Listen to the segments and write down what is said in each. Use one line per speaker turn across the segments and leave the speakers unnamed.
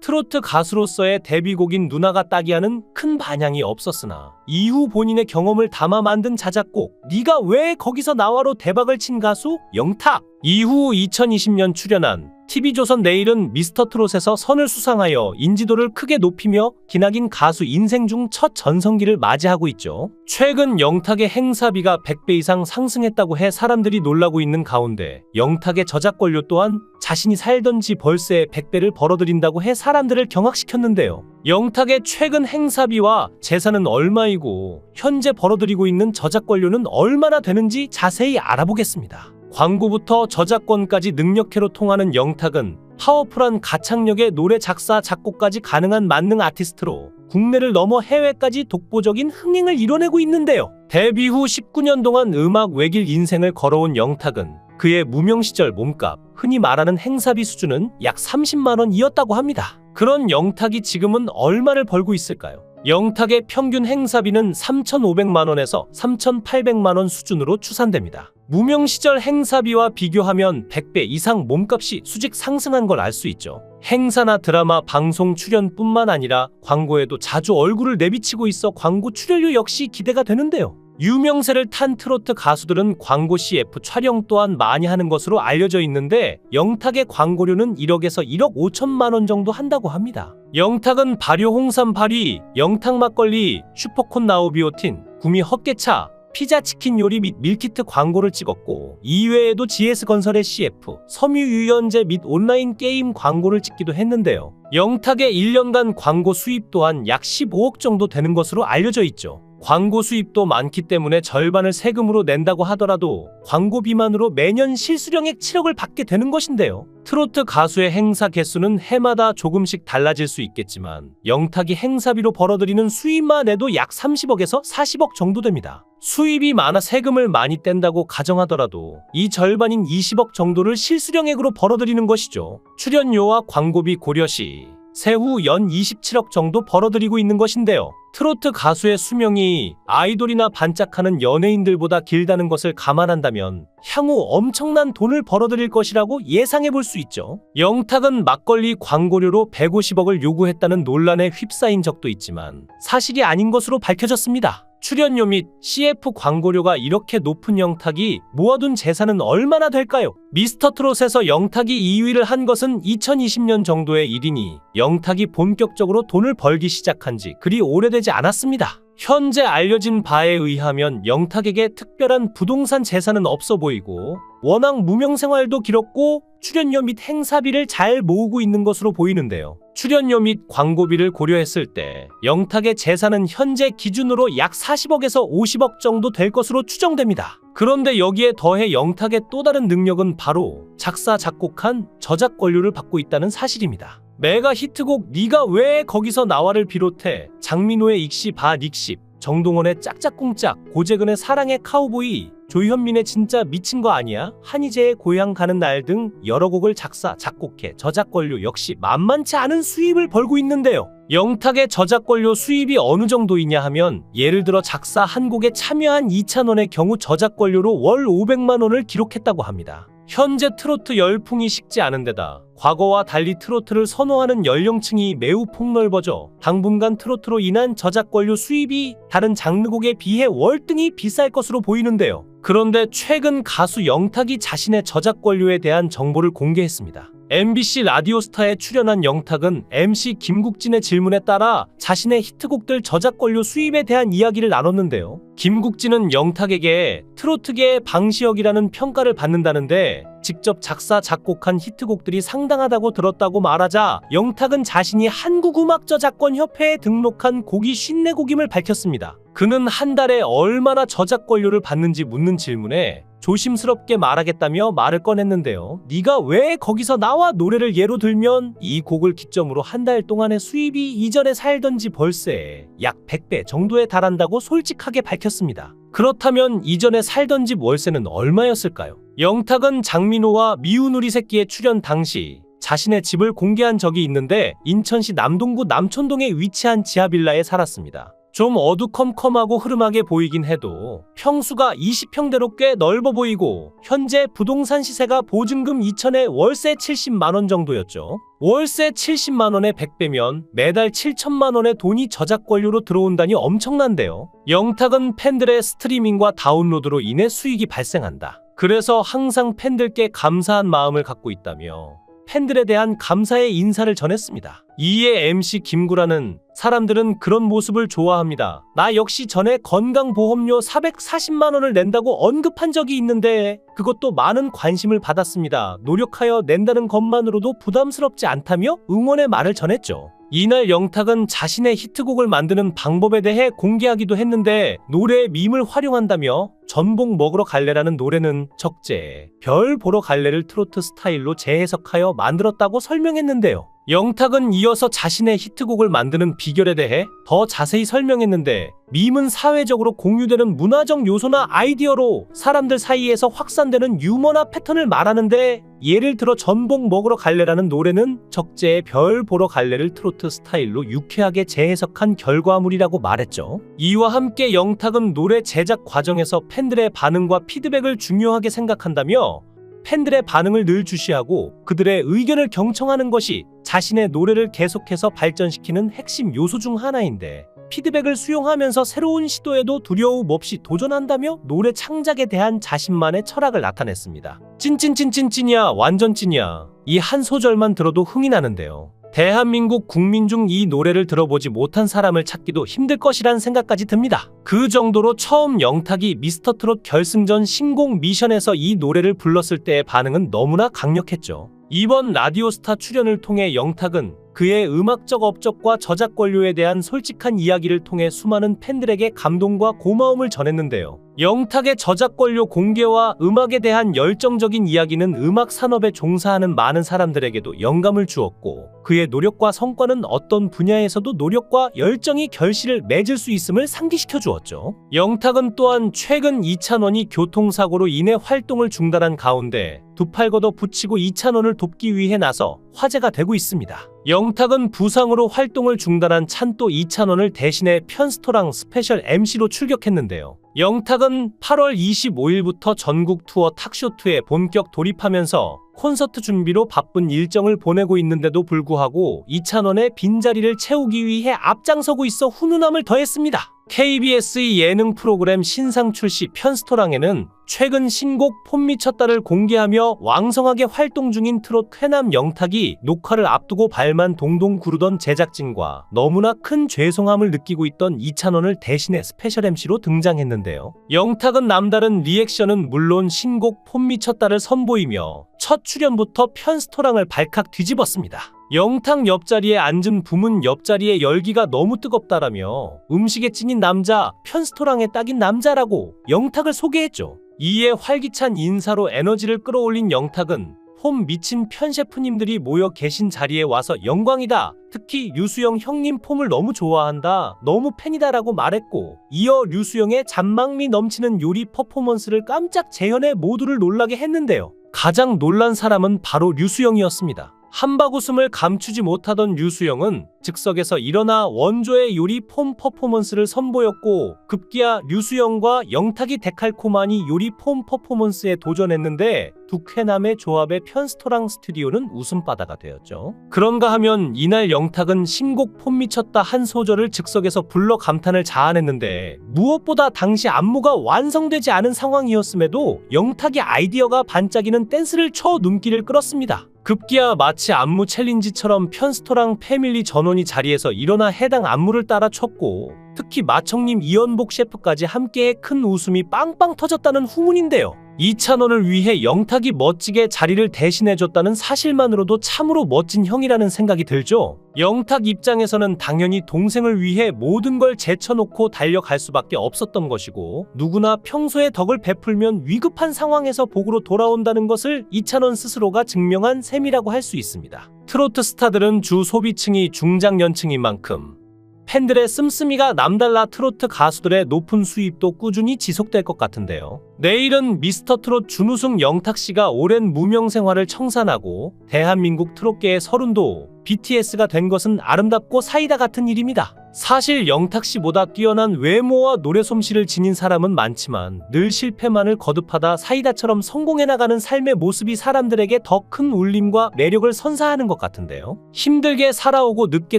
트로트 가수로서의 데뷔곡인 누나가 딱이야는 큰 반향이 없었으나 이후 본인의 경험을 담아 만든 자작곡 네가 왜 거기서 나와로 대박을 친 가수 영탁. 이후 2020년 출연한 TV조선 내일은 미스터트롯에서 선을 수상하여 인지도를 크게 높이며 기나긴 가수 인생 중 첫 전성기를 맞이하고 있죠. 최근 영탁의 행사비가 100배 이상 상승했다고 해 사람들이 놀라고 있는 가운데 영탁의 저작권료 또한 자신이 살던 지 벌새에 100배를 벌어들인다고 해 사람들을 경악시켰는데요. 영탁의 최근 행사비와 재산은 얼마이고 현재 벌어들이고 있는 저작권료는 얼마나 되는지 자세히 알아보겠습니다. 광고부터 저작권까지 능력회로 통하는 영탁은 파워풀한 가창력에 노래 작사, 작곡까지 가능한 만능 아티스트로 국내를 넘어 해외까지 독보적인 흥행을 이뤄내고 있는데요. 데뷔 후 19년 동안 음악 외길 인생을 걸어온 영탁은 그의 무명 시절 몸값, 흔히 말하는 행사비 수준은 약 30만 원이었다고 합니다. 그런 영탁이 지금은 얼마를 벌고 있을까요? 영탁의 평균 행사비는 3,500만 원에서 3,800만 원 수준으로 추산됩니다. 무명 시절 행사비와 비교하면 100배 이상 몸값이 수직 상승한 걸 알 수 있죠. 행사나 드라마, 방송 출연뿐만 아니라 광고에도 자주 얼굴을 내비치고 있어 광고 출연료 역시 기대가 되는데요. 유명세를 탄 트로트 가수들은 광고 CF 촬영 또한 많이 하는 것으로 알려져 있는데 영탁의 광고료는 1억에서 1억 5천만 원 정도 한다고 합니다. 영탁은 발효 홍삼 파리, 영탁 막걸리, 슈퍼콘 나우비오틴, 구미 헛개차, 피자치킨 요리 및 밀키트 광고를 찍었고 이외에도 GS건설의 CF, 섬유유연제 및 온라인 게임 광고를 찍기도 했는데요. 영탁의 1년간 광고 수입 또한 약 15억 정도 되는 것으로 알려져 있죠. 광고 수입도 많기 때문에 절반을 세금으로 낸다고 하더라도 광고비만으로 매년 실수령액 7억을 받게 되는 것인데요. 트로트 가수의 행사 개수는 해마다 조금씩 달라질 수 있겠지만 영탁이 행사비로 벌어들이는 수입만 해도 약 30억에서 40억 정도 됩니다. 수입이 많아 세금을 많이 뗀다고 가정하더라도 이 절반인 20억 정도를 실수령액으로 벌어들이는 것이죠. 출연료와 광고비 고려시 세후 연 27억 정도 벌어들이고 있는 것인데요. 트로트 가수의 수명이 아이돌이나 반짝하는 연예인들보다 길다는 것을 감안한다면 향후 엄청난 돈을 벌어들일 것이라고 예상해 볼 수 있죠. 영탁은 막걸리 광고료로 150억을 요구했다는 논란에 휩싸인 적도 있지만 사실이 아닌 것으로 밝혀졌습니다. 출연료 및 CF 광고료가 이렇게 높은 영탁이 모아둔 재산은 얼마나 될까요? 미스터트롯에서 영탁이 2위를 한 것은 2020년 정도의 일이니 영탁이 본격적으로 돈을 벌기 시작한 지 그리 오래되지 않았습니다. 현재 알려진 바에 의하면 영탁에게 특별한 부동산 재산은 없어 보이고 워낙 무명 생활도 길었고 출연료 및 행사비를 잘 모으고 있는 것으로 보이는데요. 출연료 및 광고비를 고려했을 때 영탁의 재산은 현재 기준으로 약 40억에서 50억 정도 될 것으로 추정됩니다. 그런데 여기에 더해 영탁의 또 다른 능력은 바로 작사, 작곡한 저작 권료를 받고 있다는 사실입니다. 메가 히트곡 네가 왜 거기서 나와를 비롯해 장민호의 익시 바 닉십, 정동원의 짝짝꿍짝, 고재근의 사랑의 카우보이, 조현민의 진짜 미친 거 아니야, 한희재의 고향 가는 날 등 여러 곡을 작사, 작곡해 저작권료 역시 만만치 않은 수입을 벌고 있는데요. 영탁의 저작권료 수입이 어느 정도이냐 하면 예를 들어 작사 한 곡에 참여한 이찬원의 경우 저작권료로 월 500만 원을 기록했다고 합니다. 현재 트로트 열풍이 식지 않은 데다 과거와 달리 트로트를 선호하는 연령층이 매우 폭넓어져 당분간 트로트로 인한 저작권료 수입이 다른 장르곡에 비해 월등히 비쌀 것으로 보이는데요. 그런데 최근 가수 영탁이 자신의 저작권료에 대한 정보를 공개했습니다. MBC 라디오스타에 출연한 영탁은 MC 김국진의 질문에 따라 자신의 히트곡들 저작권료 수입에 대한 이야기를 나눴는데요. 김국진은 영탁에게 트로트계의 방시혁이라는 평가를 받는다는데 직접 작사, 작곡한 히트곡들이 상당하다고 들었다고 말하자 영탁은 자신이 한국음악저작권협회에 등록한 곡이 54곡임을 밝혔습니다. 그는 한 달에 얼마나 저작권료를 받는지 묻는 질문에 조심스럽게 말하겠다며 말을 꺼냈는데요. 네가 왜 거기서 나와 노래를 예로 들면 이 곡을 기점으로 한 달 동안의 수입이 이전에 살던 지 벌새 약 100배 정도에 달한다고 솔직하게 밝혔습니다. 그렇다면 이전에 살던 집 월세는 얼마였을까요? 영탁은 장민호와 미운 우리 새끼에 출연 당시 자신의 집을 공개한 적이 있는데 인천시 남동구 남촌동에 위치한 지하빌라에 살았습니다. 좀 어두컴컴하고 흐름하게 보이긴 해도 평수가 20평대로 꽤 넓어 보이고 현재 부동산 시세가 보증금 2천에 월세 70만 원 정도였죠. 월세 70만 원에 100배면 매달 7천만 원의 돈이 저작권료로 들어온다니 엄청난데요. 영탁은 팬들의 스트리밍과 다운로드로 인해 수익이 발생한다. 그래서 항상 팬들께 감사한 마음을 갖고 있다며 팬들에 대한 감사의 인사를 전했습니다. 이에 MC 김구라는 사람들은 그런 모습을 좋아합니다. 나 역시 전에 건강보험료 440만 원을 낸다고 언급한 적이 있는데 그것도 많은 관심을 받았습니다. 노력하여 낸다는 것만으로도 부담스럽지 않다며 응원의 말을 전했죠. 이날 영탁은 자신의 히트곡을 만드는 방법에 대해 공개하기도 했는데 노래의 밈을 활용한다며 전복 먹으러 갈래라는 노래는 적재, 별 보러 갈래를 트로트 스타일로 재해석하여 만들었다고 설명했는데요. 영탁은 이어서 자신의 히트곡을 만드는 비결에 대해 더 자세히 설명했는데 밈은 사회적으로 공유되는 문화적 요소나 아이디어로 사람들 사이에서 확산되는 유머나 패턴을 말하는데 예를 들어 전복 먹으러 갈래라는 노래는 적재의 별 보러 갈래를 트로트 스타일로 유쾌하게 재해석한 결과물이라고 말했죠. 이와 함께 영탁은 노래 제작 과정에서 팬들의 반응과 피드백을 중요하게 생각한다며 팬들의 반응을 늘 주시하고 그들의 의견을 경청하는 것이 자신의 노래를 계속해서 발전시키는 핵심 요소 중 하나인데 피드백을 수용하면서 새로운 시도에도 두려움 없이 도전한다며 노래 창작에 대한 자신만의 철학을 나타냈습니다. 찐찐찐찐찐이야 완전 찐이야. 이 한 소절만 들어도 흥이 나는데요. 대한민국 국민 중 이 노래를 들어보지 못한 사람을 찾기도 힘들 것이란 생각까지 듭니다. 그 정도로 처음 영탁이 미스터트롯 결승전 신곡 미션에서 이 노래를 불렀을 때의 반응은 너무나 강력했죠. 이번 라디오스타 출연을 통해 영탁은 그의 음악적 업적과 저작권료에 대한 솔직한 이야기를 통해 수많은 팬들에게 감동과 고마움을 전했는데요. 영탁의 저작권료 공개와 음악에 대한 열정적인 이야기는 음악 산업에 종사하는 많은 사람들에게도 영감을 주었고 그의 노력과 성과는 어떤 분야에서도 노력과 열정이 결실을 맺을 수 있음을 상기시켜 주었죠. 영탁은 또한 최근 이찬원이 교통사고로 인해 활동을 중단한 가운데 두 팔 걷어 붙이고 이찬원을 돕기 위해 나서 화제가 되고 있습니다. 영탁은 부상으로 활동을 중단한 찬또 이찬원을 대신해 편스토랑 스페셜 MC로 출격했는데요. 영탁은 8월 25일부터 전국 투어 탁쇼2에 본격 돌입하면서 콘서트 준비로 바쁜 일정을 보내고 있는데도 불구하고 이찬원의 빈자리를 채우기 위해 앞장서고 있어 훈훈함을 더했습니다. KBS의 예능 프로그램 신상 출시 편스토랑에는 최근 신곡 폼 미쳤다를 공개하며 왕성하게 활동 중인 트롯 쾌남 영탁이 녹화를 앞두고 발만 동동 구르던 제작진과 너무나 큰 죄송함을 느끼고 있던 이찬원을 대신해 스페셜 MC로 등장했는데요. 영탁은 남다른 리액션은 물론 신곡 폼 미쳤다를 선보이며 첫 출연부터 편스토랑을 발칵 뒤집었습니다. 영탁 옆자리에 앉은 부문 옆자리의 열기가 너무 뜨겁다라며 음식에 찐인 남자, 편스토랑에 딱인 남자라고 영탁을 소개했죠. 이에 활기찬 인사로 에너지를 끌어올린 영탁은 폼 미친 편 셰프님들이 모여 계신 자리에 와서 영광이다. 특히 류수영 형님 폼을 너무 좋아한다. 너무 팬이다라고 말했고 이어 류수영의 잔망미 넘치는 요리 퍼포먼스를 깜짝 재현해 모두를 놀라게 했는데요. 가장 놀란 사람은 바로 류수영이었습니다. 한바구음을 감추지 못하던 류수영은 즉석에서 일어나 원조의 요리 폼 퍼포먼스를 선보였고 급기야 류수영과 영탁이 데칼코마니 요리 폼 퍼포먼스에 도전했는데 두 쾌남의 조합의 편스토랑 스튜디오는 웃음바다가 되었죠. 그런가 하면 이날 영탁은 신곡 폼 미쳤다 한 소절을 즉석에서 불러 감탄을 자아냈는데 무엇보다 당시 안무가 완성되지 않은 상황이었음에도 영탁의 아이디어가 반짝이는 댄스를 쳐 눈길을 끌었습니다. 급기야 마치 안무 챌린지처럼 편스토랑 패밀리 전원이 자리에서 일어나 해당 안무를 따라 췄고 특히 마청님 이연복 셰프까지 함께해 큰 웃음이 빵빵 터졌다는 후문인데요. 이찬원을 위해 영탁이 멋지게 자리를 대신해줬다는 사실만으로도 참으로 멋진 형이라는 생각이 들죠. 영탁 입장에서는 당연히 동생을 위해 모든 걸 제쳐놓고 달려갈 수밖에 없었던 것이고 누구나 평소에 덕을 베풀면 위급한 상황에서 복으로 돌아온다는 것을 이찬원 스스로가 증명한 셈이라고 할 수 있습니다. 트로트 스타들은 주 소비층이 중장년층인 만큼 팬들의 씀씀이가 남달라 트로트 가수들의 높은 수입도 꾸준히 지속될 것 같은데요. 내일은 미스터트롯 준우승 영탁씨가 오랜 무명 생활을 청산하고 대한민국 트롯계의 서른도 BTS가 된 것은 아름답고 사이다 같은 일입니다. 사실 영탁 씨보다 뛰어난 외모와 노래 솜씨를 지닌 사람은 많지만 늘 실패만을 거듭하다 사이다처럼 성공해 나가는 삶의 모습이 사람들에게 더 큰 울림과 매력을 선사하는 것 같은데요. 힘들게 살아오고 늦게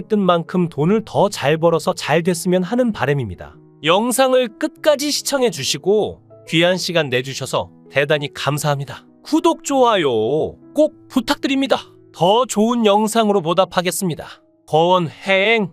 뜬 만큼 돈을 더 잘 벌어서 잘 됐으면 하는 바람입니다. 영상을 끝까지 시청해 주시고 귀한 시간 내주셔서 대단히 감사합니다. 구독, 좋아요 꼭 부탁드립니다. 더 좋은 영상으로 보답하겠습니다. 권행